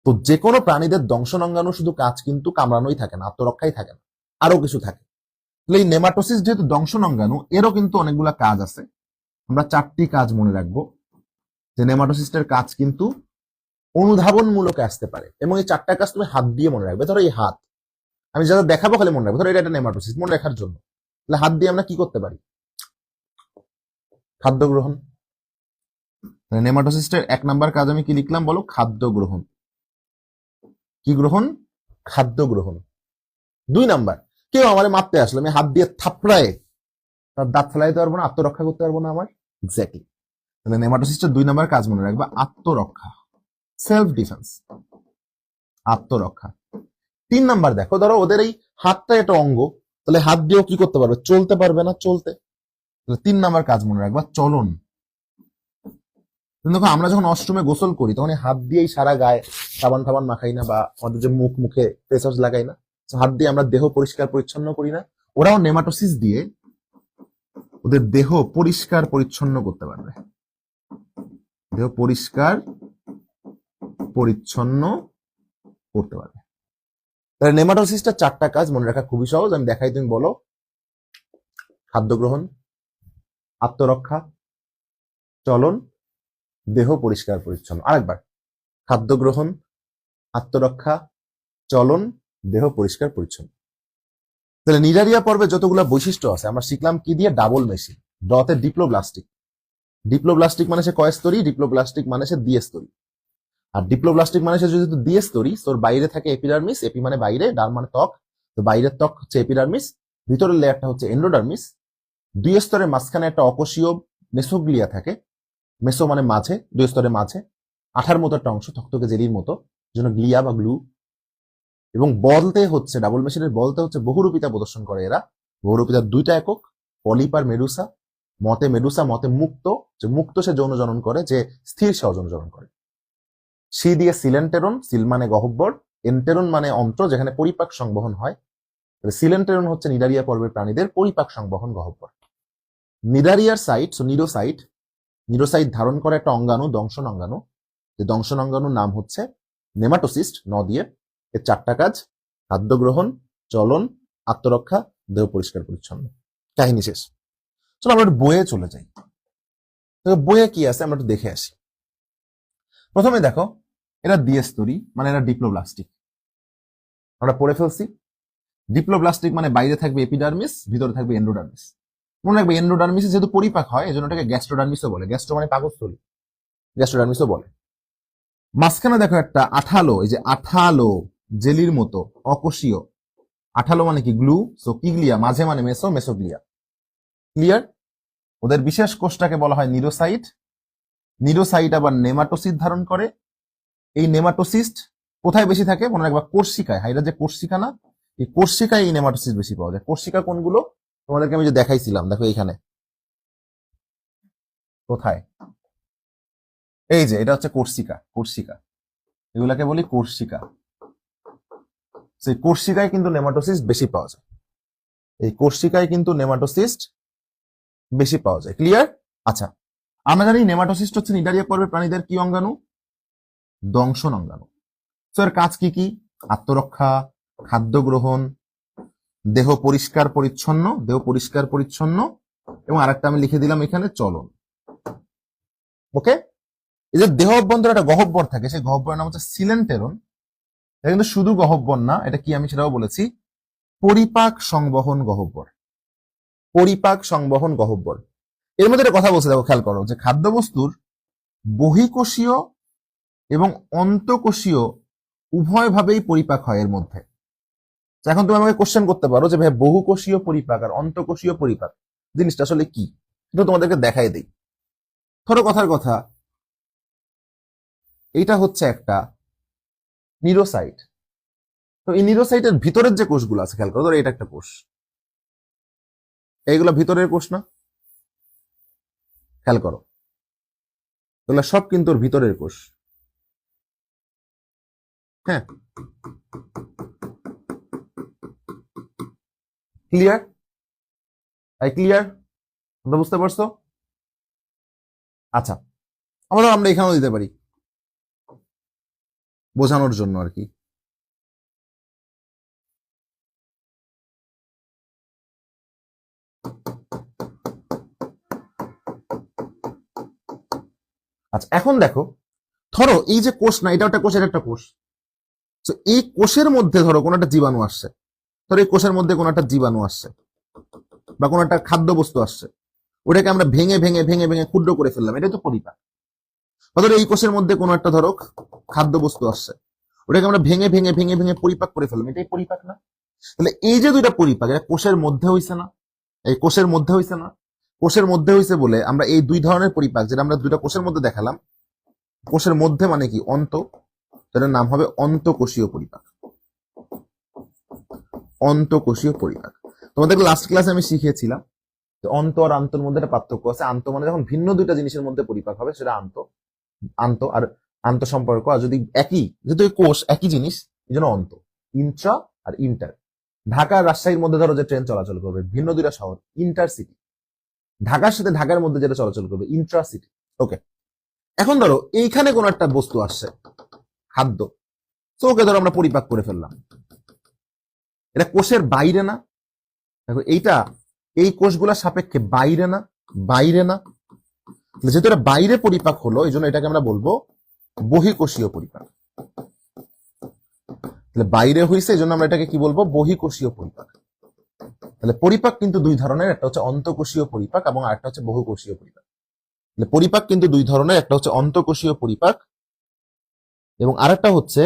তো যে কোনো প্রাণীদের দংশন অঙ্গাণু শুধু কাজ কিন্তু কামড়ানোই থাকে না, আত্মরক্ষাই থাকে না, আরো কিছু থাকে। তাহলে এই নেমাটোসিস যেহেতু দংশন অঙ্গাণু, এরও কিন্তু অনেকগুলা কাজ আছে। আমরা 4টি কাজ মনে রাখবো যে নেমাটোসিস্টের কাজ কিন্তু অনুধাবনমূলক আসতে পারে, এবং এই 4টা কাজ তুমি হাত দিয়ে মনে রাখবে। ধরো এই হাত, আমি যারা দেখাবো খালি মনে রাখবো। ধরো এটা একটা নেমাটোসিস, মনে রাখার জন্য। তাহলে হাত দিয়ে আমরা কি করতে পারি? খাদ্য গ্রহণ। নেমাটোসিস্টের 1 নাম্বার কাজ আমি কি লিখলাম বলো? খাদ্য গ্রহণ। কি গ্রহণ? খাদ্য গ্রহণ। 2 নাম্বার, কেউ আমারে মারতে আসলো, আমি হাত দিয়ে থাপড়ায় তার দাঁত ফেলাইতে পারবো না, আত্মরক্ষা করতে পারবো না আমার? এক্স্যাক্টলি। তাহলে নেমাটোসিস্টের 2 নাম্বার কাজ মনে রাখবা, আত্মরক্ষা, সেলফ ডিফেন্স, আত্মরক্ষা। 3 নাম্বার দেখো, ধরো ওদের এই হাতটা একটা অঙ্গ, তাহলে হাত দিয়েও কি করতে পারবে? চলতে পারবে না, চলতে। তাহলে 3 নাম্বার কাজ মনে রাখবা, চলন। দেখো আমরা যখন অষ্টমে গোসল করি তখন হাত দিয়েই সারা গায়ে সাবান টাবান মাখাই না, বা আমাদের যে মুখে ফেস ওয়াশ লাগাই না, হাত দিয়ে আমরা দেহ পরিষ্কার পরিচ্ছন্ন করি না? ওরাও নেমাটোসিস দিয়ে ওদের দেহ পরিষ্কার পরিচ্ছন্ন করতে পারবে, দেহ পরিষ্কার পরিচ্ছন্ন করতে পারবে। তাহলে নেমাটোসিসটা 4টা কাজ মনে রাখা খুবই সহজ, আমি দেখাই, তুমি বলো। খাদ্য গ্রহণ, আত্মরক্ষা, চলন, দেহ পরিষ্কার পরিচ্ছন্ন। আরেকবার, খাদ্য গ্রহণ, আত্মরক্ষা, চলন, দেহ পরিষ্কার পরিচ্ছন্ন। তাহলে নিডারিয়া পর্বে যতগুলো বৈশিষ্ট্য আছে আমরা শিখলাম কি দিয়ে? ডাবল মেশিন। ডতে ডিপ্লোব্লাস্টিক। ডিপ্লোব্লাস্টিক মানে সে কয় স্তরী? ডিপ্লোব্লাস্টিক মানে সে দ্বিস্তরী। আর ডিপ্লোব্লাস্টিক মানে সে যেহেতু দ্বিস্তরী, তোর বাইরে থাকে এপিডার্মিস, এপি মানে বাইরে, ডার মানে ত্বক, তো বাইরের ত্বক হচ্ছে এপিডার্মিস, ভিতরের লেয়ারটা হচ্ছে এন্ডোডার্মিস। 2 স্তরের মাঝখানে একটা অকোষীয় মেসোগ্লিয়া থাকে, মেসো মানে মাঝে, 2 স্তরের মাঝে আঠার মতো একটা অংশ, থকথকে জেলির মতো, জন্য গ্লিয়া বা গ্লু। এবং বলতে হচ্ছে, ডাবল মেশিনের বলতে হচ্ছে বহুরূপিতা প্রদর্শন করে এরা। বহুরূপিতার 2টা একক, পলিপার মেডুসা, মতে মেডুসা, মতে মুক্ত, যে মুক্ত সে যৌন জনন করে, যে স্থির সে অযৌন জনন করে। সি দিয়ে সিলেন্টেরন, সিল মানে গহ্বর, এন্টেরন মানে অন্ত্র, যেখানে পরিপাক সংবহন হয়, সিলেন্টেরন হচ্ছে নিডারিয়া পর্বের প্রাণীদের পরিপাক সংবহন গহ্বর। নিডারিয়ার সাইট, নিডোসাইট ধারণ করে একটা অঙ্গাণু, দংশন অঙ্গাণু। যে দংশন অঙ্গাণুর নাম হচ্ছে নেমাটোসিস্ট। দিয়ে এর 4টা কাজ: খাদ্য গ্রহণ, চলন, আত্মরক্ষা, দেহ পরিষ্কার পরিচ্ছন্ন। কাহিনী শেষ। চলো আমরা একটু বইয়ে চলে যাই। তো বইয়ে কি আছে আমরা একটু দেখে আসি। প্রথমে দেখো, এটা দ্বিস্তরী, মানে এটা ডিপ্লোব্লাস্টিক। আমরা পড়ে ফেলছি। ডিপ্লোব্লাস্টিক মানে বাইরে থাকবে এপিডার্মিস, ভিতরে থাকবে এন্ডোডার্মিস। মনে রাখবে এন্ডোডার্মিসে যেহেতু পরিপাক হয়, এজন্য এটাকে গ্যাস্ট্রোডার্মিসও বলে। গ্যাস্ট্রো মানে পাকস্থলী, গ্যাস্ট্রোডার্মিসও বলে। মাঝখানে দেখো একটা আঠালো, এই যে আঠালো জেলির মতো অকোষীয়। আঠালো মানে কি? গ্লু। সো কিগ্লিয়া, মাঝে মানে মেসোগ্লিয়া। ক্লিয়ার? ওদের বিশেষ কোষটাকে বলা হয় নিডোসাইট। নিডোসাইট আবার নেমাটোসিট ধারণ করে। এই নেমাটোসিস্ট কোথায় বেশি থাকে? মনে রাখবা কোর্সিকায়। হাইরা যে কোর্সিকা না, এই কোর্সিকায় এই নেমাটোসিস্ট বেশি পাওয়া যায়। কোর্সিকা কোনগুলো? তোমাদেরকে আমি যে দেখাইছিলাম, দেখো এইখানে। কোথায়? এই যে এটা হচ্ছে কোর্সিকা। এগুলাকে বলি কোর্সিকা। সেই কোর্সিকায় কিন্তু নেমাটোসিস্ট বেশি পাওয়া যায়। এই কোর্সিকায় কিন্তু নেমাটোসিস্ট বেশি পাওয়া যায়। ক্লিয়ার? আচ্ছা, আমরা জানি নেমাটোসিস্ট হচ্ছে নিডারিয়া পর্বের প্রাণীদের কি অঙ্গাণু? দংশন অঙ্গাণু। তো এর কাজ কি কি? আত্মরক্ষা, খাদ্য গ্রহণ, দেহ পরিষ্কার পরিচ্ছন্ন, এবং আরেকটা আমি লিখে দিলাম এখানে, চলন। ওকে? এই যে দেহ অভ্যন্তরে একটা গহ্বর থাকে, সেই গহ্বরের নাম হচ্ছে সিলেন্টেরন। এটা কিন্তু শুধু গহ্বর না, এটা কি আমি সেটাও বলেছি, পরিপাক সংবহন গহ্বর। এর মধ্যে একটা কথা বলছে, দেখো খেয়াল করো, যে খাদ্যবস্তুর বহিঃকোষীয় এবং অন্তঃকোষীয় উভয় ভাবেই পরিপাক হয় এর মধ্যে। এখন তুমি আমাকে কোশ্চেন করতে পারো যে ভাই, বহুকোষীয় পরিপাক আর অন্তঃকোষীয় পরিপাক জিনিসটা আসলে কি? এটা তোমাদেরকে দেখাই দেই। ধরো কথার কথা, এইটা হচ্ছে একটা নিউরোসাইট। তো এই নিউরোসাইটের ভিতরের যে কোষগুলো আছে, খেয়াল করো, ধরো এটা একটা কোষ, এইগুলো ভিতরের কোষ না? খেয়াল করো, এগুলো সব কিন্তু ওর ভিতরের কোষ। হ্যাঁ, ক্লিয়ার? তোমরা বুঝতে পারছো? আচ্ছা, আমরা এখানেও দিতে পারি বোঝানোর জন্য আর কি। আচ্ছা, এখন দেখো, ধরো এই যে কোষ না, এটা একটা কোষ, এটা একটা কোষ। তো এই কোষের মধ্যে ধরো কোন একটা জীবাণু আসছে, ধরো এই কোষের মধ্যে কোন একটা জীবাণু আসছে বা কোন একটা খাদ্য বস্তু আসছে, ওটাকে আমরা ভেঙে ভেঙে ভেঙে ভেঙে ক্ষুদ্র করে ফেললাম, এটাই তো পরিপাক। ধরো এই কোষের মধ্যে কোন একটা ধরো খাদ্য বস্তু আসছে, ওটাকে আমরা ভেঙে ভেঙে ভেঙে ভেঙে পরিপাক করে ফেললাম, এটাই পরিপাক না? তাহলে এই যে দুইটা পরিপাক, এটা কোষের মধ্যে হইছে না? এই কোষের মধ্যে হইছে না? কোষের মধ্যে হইছে বলে আমরা এই দুই ধরনের পরিপাক, যেটা আমরা দুইটা কোষের মধ্যে দেখালাম, কোষের মধ্যে মানে কি? অন্ত, এটার নাম হবে অন্তঃকোষীয় পরিপাক। তোমাদের লাস্ট ক্লাসে আমি শিখিয়েছিলাম যে অন্ত আর আন্তর মধ্যে একটা পার্থক্য আছে। আন্ত মানে যখন ভিন্ন দুইটা জিনিসের মধ্যে পরিপাক হবে, সেটা আন্ত আর আন্ত সম্পর্ক। আর যদি একই, যেহেতু কোষ একই জিনিস, এই জন্য অন্ত। ইন্ট্রা আর ইন্টার। ঢাকা আর রাজশাহীর মধ্যে ধরো যে ট্রেন চলাচল করবে, ভিন্ন দুইটা শহর, ইন্টারসিটি। ঢাকার সাথে ঢাকার মধ্যে যেটা চলাচল করবে, ইন্ট্রাসিটি। ওকে, এখন ধরো এইখানে কোন একটা বস্তু আসছে, খাদ্য, তো ওকে ধরো আমরা পরিপাক করে ফেললাম। এটা কোষের বাইরে না? দেখো এইটা এই কোষগুলোর সাপেক্ষে বাইরে না? যেহেতু এটা বাইরে পরিপাক হলো, এই জন্য এটাকে আমরা বলবো বহিঃকোষীয় পরিপাক। তাহলে বাইরে হয়েছে, এই জন্য আমরা এটাকে কি বলবো? বহিঃকোষীয় পরিপাক। তাহলে পরিপাক কিন্তু দুই ধরনের, একটা হচ্ছে অন্তঃকোষীয় পরিপাক এবং আরেকটা হচ্ছে বহুকোষীয় পরিপাক। তাহলে পরিপাক কিন্তু দুই ধরনের, একটা হচ্ছে অন্তঃকোষীয় পরিপাক এবং আরেকটা হচ্ছে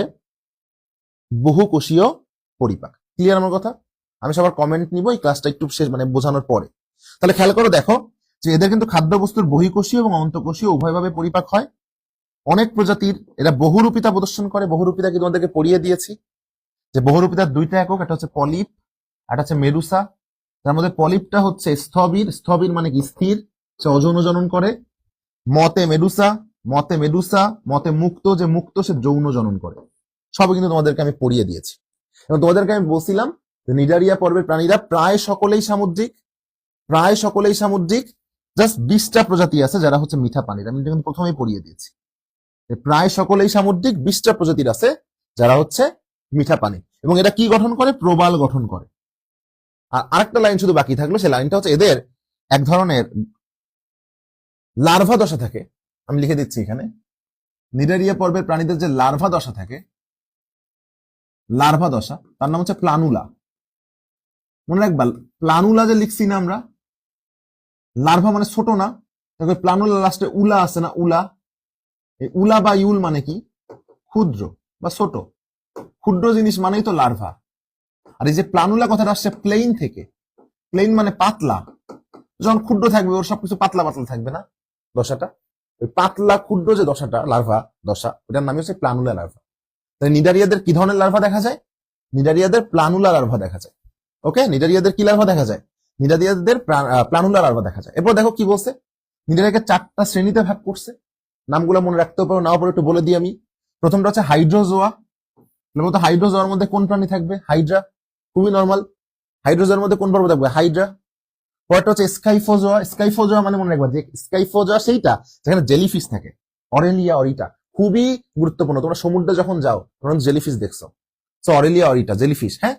বহুকোষীয় পরিপাক। ক্লিয়ার আমার কথা? আমি সবার কমেন্ট নিব এই ক্লাসটা একটু শেষ, মানে বোঝানোর পরে। তাহলে খেয়াল করো, দেখো যে এদের কিন্তু খাদ্যবস্তুর বহিঃকোষীয় এবং অন্তঃকোষীয় উভয়ভাবে পরিপাক হয়। অনেক প্রজাতির এরা বহুরূপিতা প্রদর্শন করে। বহুরূপিতা কি তোমাদেরকে পড়িয়ে দিয়েছি, যে বহুরূপিতার দুইটা একক, একটা হচ্ছে পলিপ, একটা হচ্ছে মেডুসা। তার মধ্যে পলিপটা হচ্ছে স্থবির মানে কি? স্থির, সে অযৌন জনন করে। মতে মুক্ত, যে মুক্ত সে যৌন জনন করে। সবই কিন্তু তোমাদেরকে আমি পড়িয়ে দিয়েছি এবং তোমাদেরকে আমি বলছিলাম নিডারিয়া পর্বের প্রাণীরা প্রায় সকলেই সামুদ্রিক, জাস্ট 20টা প্রজাতি আছে যারা হচ্ছে মিঠা পানির, আমি কিন্তু প্রথমেই পড়িয়ে দিয়েছি। প্রায় সকলেই সামুদ্রিক, 20টা প্রজাতির আছে যারা হচ্ছে মিঠা পানি, এবং এটা কি গঠন করে? প্রবাল গঠন করে। আর আরেকটা লাইন শুধু বাকি থাকলো, সেই লাইনটা হচ্ছে এদের এক ধরনের লার্ভা দশা থাকে, আমি লিখে দিচ্ছি এখানে। নিডারিয়া পর্বের প্রাণীদের যে লার্ভা দশা থাকে, লার্ভা দশা, তার নাম হচ্ছে প্লানুলা। মনে রাখবা, প্লানুলা যে লিখছি না আমরা, লার্ভা মানে ছোট না, তবে প্লানুলা লাস্টে উলা আছে না, উলা। এই উলা বা ইউল মানে কি? ক্ষুদ্র বা ছোট, ক্ষুদ্র জিনিস মানেই তো লার্ভা। আর এই যে প্লানুলা কথাটা আসছে প্লেন থেকে, প্লেন মানে পাতলা, যখন ক্ষুদ্র থাকবে ওর সবকিছু পাতলা পাতলা থাকবে না দশাটা, ওই পাতলা ক্ষুদ্র যে দশাটা, লার্ভা দশা, ওটার নাম হচ্ছে প্লানুলা লার্ভা। তাই নিডারিয়াদের কি ধরনের লার্ভা দেখা যায়? নিডারিয়াদের প্লানুলা লার্ভা দেখা যায়। ওকে, নিডারিয়াদের কি লার্ভা দেখা যায়? নিডারিয়াদের প্লানুলা লার্ভা দেখা যায়। এরপর দেখো কি বলছে, নিডারিয়াকে 4টা শ্রেণীতে ভাগ করছে, নামগুলো মনে রাখতেও পারো নাও পারো, একটু বলে দিই আমি। প্রথমটা হচ্ছে হাইড্রোজোয়া। হাইড্রোজোয়ার মধ্যে কোন প্রাণী থাকবে? হাইড্রা, খুবই নর্মাল। হাইড্রোজোয়ার মধ্যে কোন পর্ব থাকবে? হাইড্রা। পরটা হচ্ছে স্কাইফোজোয়া। স্কাইফোজোয়া মানে মনে রাখবা যে স্কাইফোজোয়া সেইটা যেখানে জেলিফিশ থাকে, অরেলিয়া অরিটা, খুবই গুরুত্বপূর্ণ। তোমরা সমুদ্রে যখন যাও তোমরা জেলিফিশ দেখছো, সো অরেলিয়া অরিটা জেলিফিশ। হ্যাঁ,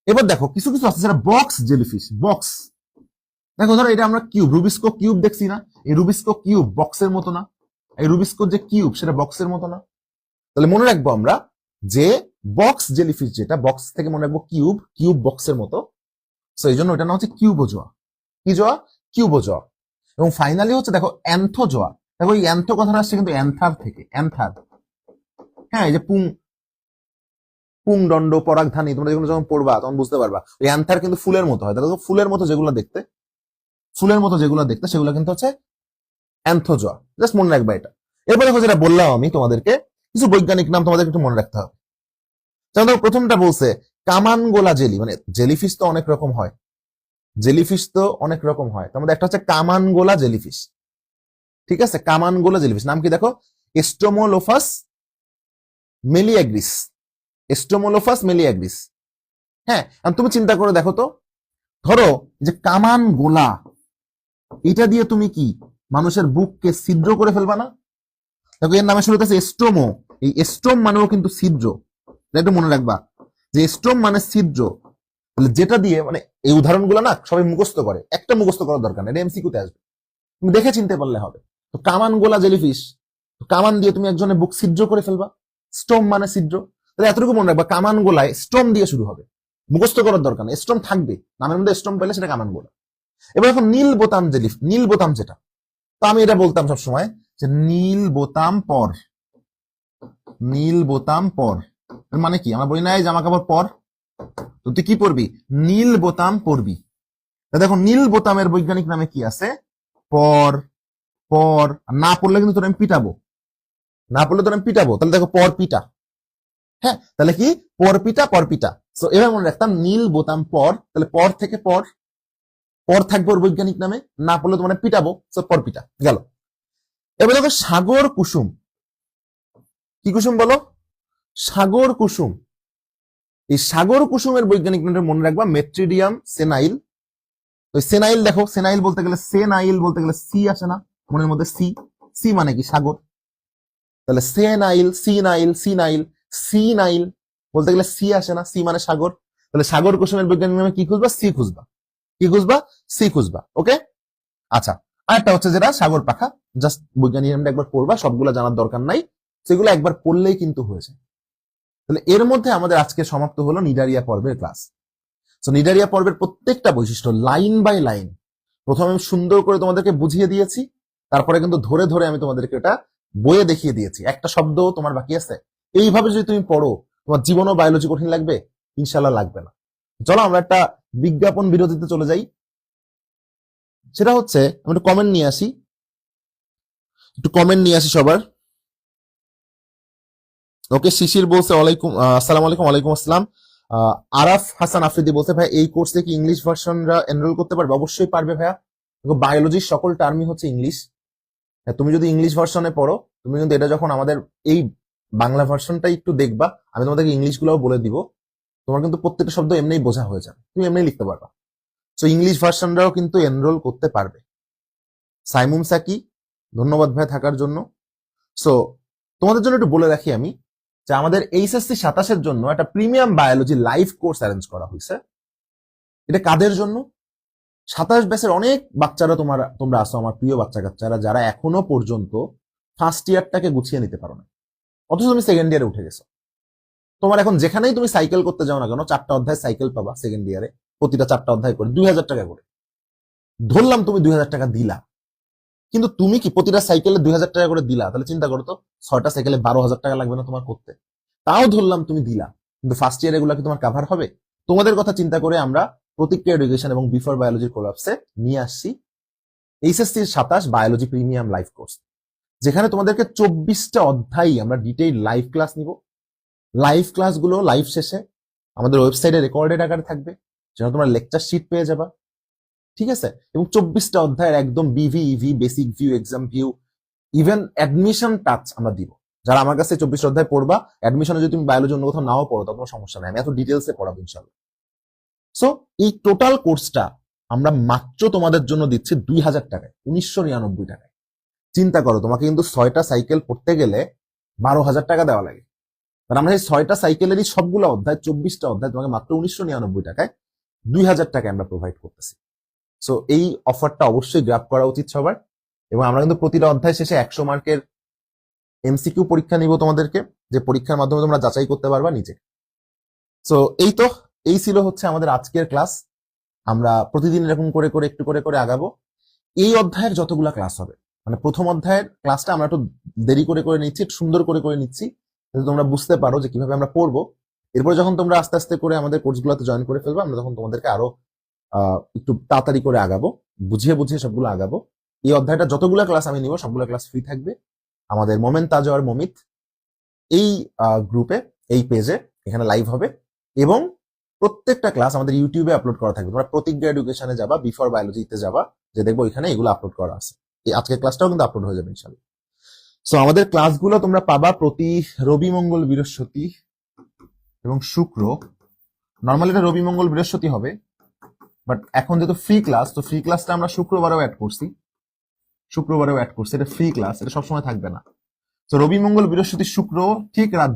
এবার দেখো কিছু কিছু আছে সেটা বক্স জেলিফিশ। বক্স, দেখো ধরো এটা আমরা কিউব, রুবিস্কো কিউব দেখছি না, এই রুবিস্কো কিউব বক্সের মতো না, এই রুবিস্কো যে কিউব সেটা বক্সের মতো না। তাহলে মনে রাখবো আমরা যে বক্স জেলিফিশ যেটা, বক্স থেকে মনে রাখবো কিউব, কিউব বক্সের মতো, সো এই জন্য এটা নাম হচ্ছে কিউবোজোয়া। কি জোয়া? কিউবোজোয়া। এবং ফাইনালি হচ্ছে দেখো অ্যান্থোজোয়া। দেখো এই অ্যান্থো কথাটা আসছে কিন্তু অ্যান্থার থেকে, অ্যান্থার। হ্যাঁ, এই যে পুংদণ্ড, পরাগধানী, তোমরা যখন পড়বা তখন বুঝতে পারবা ওই অ্যান্থার কিন্তু ফুলের মতো হয়। দেখো ফুলের মতো যেগুলো দেখতে, সেগুলো কিন্তু হচ্ছে অ্যান্থোজোয়া। জাস্ট মনে রাখবা এটা। এরপর দেখো যেটা বললাম আমি তোমাদেরকে, কিছু বৈজ্ঞানিক নাম তোমাদের একটু মনে রাখতে হবে। যেমন দেখো প্রথমটা বলছে কামানগোলা জেলি, মানে জেলিফিশ তো অনেক রকম হয়, তার মধ্যে একটা হচ্ছে কামানগোলা জেলিফিশ। ঠিক আছে, কামানগোলা জেলিফিশ নাম কি দেখো? এস্টোমোলোফাস মেলিয়াগ্রিস। হ্যাঁ, তুমি চিন্তা করে দেখো তো, ধরো যে কামানগোলা, এটা দিয়ে তুমি কি মানুষের বুককে ছিদ্র করে ফেলবা না? দেখো এর নামে শুরু হচ্ছে এস্টোমো, এই এস্টোম মানেও কিন্তু ছিদ্র, একটু মনে রাখবা যে এস্টোম মানে ছিদ্র। যেটা দিয়ে, মানে এই উদাহরণগুলো না সবাই মুখস্থ করে, একটা মুখস্থ করার দরকার নেই, এমসিকিউতে আসবে, তুমি দেখে চিনতে পারলে হবে। তো কামান গোলা জেলিফিশ, কামান দিয়ে তুমি একজনের বুক ছিদ্র করে ফেলবা, স্টোম মানে ছিদ্র। তাহলে এতটুকু মনে রাখবা, কামান গোলায় স্টোম দিয়ে শুরু হবে, মুখস্থ করার দরকার নেই, স্টোম থাকবে নামের মধ্যে, স্টোম পেলে সেটা কামান গোলা। এবার এখন নীল বোতাম যেটা, তো আমি এটা বলতাম সবসময় যে নীল বোতাম পর, মানে কি? আমরা বলি না এই জামা কাপড় পর, তো তুই কি পরবি? নীল বোতাম পরবি। দেখো নীল বোতামের বৈজ্ঞানিক নামে কি আছে? পর। না পড়লে কিন্তু তোর আমি পিটাবো, তাহলে দেখো পর পিটা। হ্যাঁ, তাহলে কি? পর পিটা। তো এবার মনে রাখতাম নীল বোতাম পর, তাহলে পর থেকে পর থাকবে ওর বৈজ্ঞানিক নামে, না পড়লে তোমার পিটাবো, পর পিটা গেল। এবার দেখো সাগর কুসুম। কি কুসুম বলো? সাগর কুসুম। এই সাগর কুসুমের বৈজ্ঞানিক নামটা মনে রাখবা মেট্রিডিয়াম সেনাইল। সেনাইল দেখো, সেনাইল বলতে গেলে সি আসে না মনের মধ্যে? সি মানে কি? সাগর। তাহলে সিনাইল বলতে গেলে সি আসে না, সি মানে সাগর। তাহলে সাগর কুসুমের বৈজ্ঞানিক নামে কি খুঁজবা? সি খুঁজবা। ওকে, আচ্ছা। আরেকটা হচ্ছে যেটা সাগর পাখা, জাস্ট বৈজ্ঞানিক নামটা একবার পড়বা, সবগুলো জানার দরকার নাই, সেগুলো একবার পড়লেই কিন্তু হয়েছে। তাহলে এর মধ্যে আমাদের আজকে সমাপ্ত হলো নিডারিয়া পর্বের ক্লাস। তো নিডারিয়া পর্বের প্রত্যেকটা বৈশিষ্ট্য লাইন বাই লাইন প্রথমে আমি সুন্দর করে তোমাদেরকে বুঝিয়ে দিয়েছি, তারপরে কিন্তু ধরে ধরে আমি তোমাদেরকে এটা বইয়ে দেখিয়ে দিয়েছি, একটা শব্দ তোমার বাকি আছে। এইভাবে যদি তুমি পড়ো, তোমার জীবনও বায়োলজি কঠিন লাগবে? ইনশাল্লাহ লাগবে না। চলো আমরা একটা বিজ্ঞাপন বিরতিতে চলে যাই। সেটা হচ্ছে আমি একটু কমেন্ট নিয়ে আসি সবার। ওকে, শিশির বলছে আসসালামু আলাইকুম। ওয়ালাইকুম আসসালাম। আরাফ হাসান আফ্রিদি বলছে ভাই এই কোর্সে কি ইংলিশ ভার্সনরা এনরোল করতে পারবে? অবশ্যই পারবে ভাইয়া। বায়োলজির সকল টার্মই হচ্ছে ইংলিশ। তুমি যদি ইংলিশ ভার্সনে পড়ো, তুমি কিন্তু এটা যখন আমাদের এই বাংলা ভার্সনটাই একটু দেখবা, আমি তোমাদেরকে ইংলিশ গুলোও বলে দিব, তোমার কিন্তু প্রত্যেকটা শব্দ এমনিই বোঝা হয়ে যাবে, তুমি এমনি লিখতে পারবা। সো ইংলিশ ভার্সনরাও কিন্তু এনরোল করতে পারবে। সাইমুম সাকি, ধন্যবাদ ভাই থাকার জন্য। সো তোমাদের জন্য একটু বলে রাখি আমি যে আমাদের এইচএসসি 27-এর জন্য একটা premium biology live course arrange করা হয়েছে। এটা কাদের জন্য? 27 ব্যাচের অনেক বাচ্চারা তোমরা আসো, আমার প্রিয় বাচ্চা কাচ্চারা, যারা এখনো পর্যন্ত ফার্স্ট ইয়ারটাকে গুছিয়ে নিতে পারো না, অথচ তুমি সেকেন্ড ইয়ারে উঠে গেছো। তোমার এখন যেখানেই তুমি সাইকেল করতে যাও না কেন, 4টা অধ্যায় সাইকেল পাবা সেকেন্ড ইয়ারে, প্রতিটা 4টা অধ্যায় করে 2000 টাকা করে। ধরলাম তুমি 2000 টাকা দিলা, কিন্তু তুমি কি প্রতিটা সাইকেলে 2000 টাকা করে দিলা? তাহলে চিন্তা করো তো, 6টা সাইকেলে 12,000 টাকা লাগবে না তোমার করতে? তাও ধরলাম তুমি দিলা, কিন্তু ফার্স্ট ইয়ার এগুলা কি তোমার কাভার হবে? তোমাদের কথা চিন্তা করে আমরা প্রতিক্রিয়া এডুকেশন এবং বিফোর বায়োলজির কোলাপসে নিয়ে আসছি HSC 27 biology premium live course, যেখানে তোমাদেরকে 24টা অধ্যায় আমরা ডিটেইল লাইভ ক্লাস নিব। লাইভ ক্লাসগুলো লাইভ শেষে আমাদের ওয়েবসাইটে রেকর্ডেড আকারে থাকবে, যেন তোমরা লেকচার শিট পেয়ে যাবা, ঠিক আছে? এবং 24টা অধ্যায়ের একদম বিভি, EV, basic view, exam view, even admission touch আমরা দিব। যারা আমার কাছে 24 অধ্যায় পড়বা, অ্যাডমিশনে যদি তুমি বায়োলজি অন্য কোথাও নাও পড়ো, তখন সমস্যা নাই, আমি এত ডিটেলসে পড়াবো ইনশাল্লাহ। সো এই টোটাল কোর্সটা আমরা মাত্র তোমাদের জন্য দিচ্ছি 2000 টাকায়, 1999 টাকায়। চিন্তা করো, তোমাকে কিন্তু 6টা সাইকেল পড়তে গেলে 12,000 টাকা দেওয়া লাগে। আর আমরা এই 6টা সাইকেলেরই সবগুলো অধ্যায়, 24টা অধ্যায় তোমাকে মাত্র 1999 টাকায় 2000 টাকায় আমরা প্রোভাইড করতেছি। সো এই অফারটা অবশ্যই গ্র্যাব করা উচিত সবার। এবং আমরা কিন্তু প্রতিটা অধ্যায় শেষে 100 মার্কের এমসিকিউ পরীক্ষা নিব তোমাদেরকে, যে পরীক্ষার মাধ্যমে তোমরা যাচাই করতে পারবা নিজে। সো এই ছিল হচ্ছে আমাদের আজকের ক্লাস। আমরা প্রতিদিন এরকম করে করে একটু করে করে আগাবো। এই অধ্যায়ের যতগুলা ক্লাস হবে, মানে প্রথম অধ্যায়ের ক্লাসটা আমরা একটু দেরি করে করে নিচ্ছি, একটু সুন্দর করে করে নিচ্ছি, যাতে তোমরা বুঝতে পারো যে কিভাবে আমরা পড়বো। এরপরে যখন তোমরা আস্তে আস্তে করে আমাদের কোর্সগুলোতে জয়েন করে ফেলবে, আমরা তখন তোমাদেরকে আরো একটু তাড়াতাড়ি করে আগাবো, বুঝিয়ে বুঝিয়ে সবগুলো আগাবো। এই অধ্যায়টা যতগুলো ক্লাস আমি নিব, সবগুলো ক্লাস ফ্রি থাকবে আমাদের মোমেন তাজ আর মমিত এই গ্রুপে, এই পেজে, এখানে লাইভ হবে। এবং প্রত্যেকটা ক্লাস আমাদের ইউটিউবে আপলোড করা থাকবে। তোমরা প্রতিজ্ঞা এডুকেশনে যাবা, বিফোর বায়োলজিতে যাবা, যে দেখবো এখানে এগুলো আপলোড করা আছে। এই আজকের ক্লাসটাও কিন্তু আপলোড হয়ে যাবে ইনশাআল্লাহ। সো আমাদের ক্লাসগুলো তোমরা পাবা প্রতি রবি, মঙ্গল, বৃহস্পতি এবং শুক্র। নর্মালি এটা রবি, মঙ্গল, বৃহস্পতি হবে, বাট এখন যেহেতু ফ্রি ক্লাস, তো ফ্রি ক্লাসটা আমরা শুক্রবারেও অ্যাড করছি, এটা ফ্রি ক্লাস, এটা সবসময় থাকবে না। তো রবি, মঙ্গল, বৃহস্পতি, শুক্র ঠিক রাত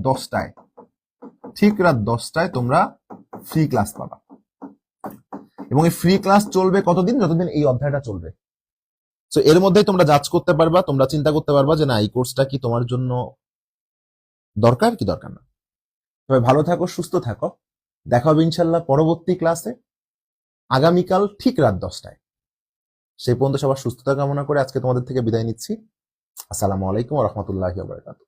10টায় তোমরা ফ্রি ক্লাস পাবা। এবং এই ফ্রি ক্লাস চলবে কতদিন? যতদিন এই অধ্যায়টা চলবে। সো এর মধ্যেই তোমরা জাজ করতে পারবা, তোমরা চিন্তা করতে পারবা যে না, এই কোর্সটা কি তোমার জন্য দরকার কি দরকার না। তবে ভালো থাকো, সুস্থ থাকো, দেখা হবে ইনশাল্লাহ পরবর্তী ক্লাসে আগামীকাল ঠিক রাত 10টায়। সেই পর্যন্ত সবার সুস্থতা কামনা করে আজকে তোমাদের থেকে বিদায় নিচ্ছি। আসসালামু আলাইকুম ওয়া রাহমাতুল্লাহি ওয়া বারাকাতুহু।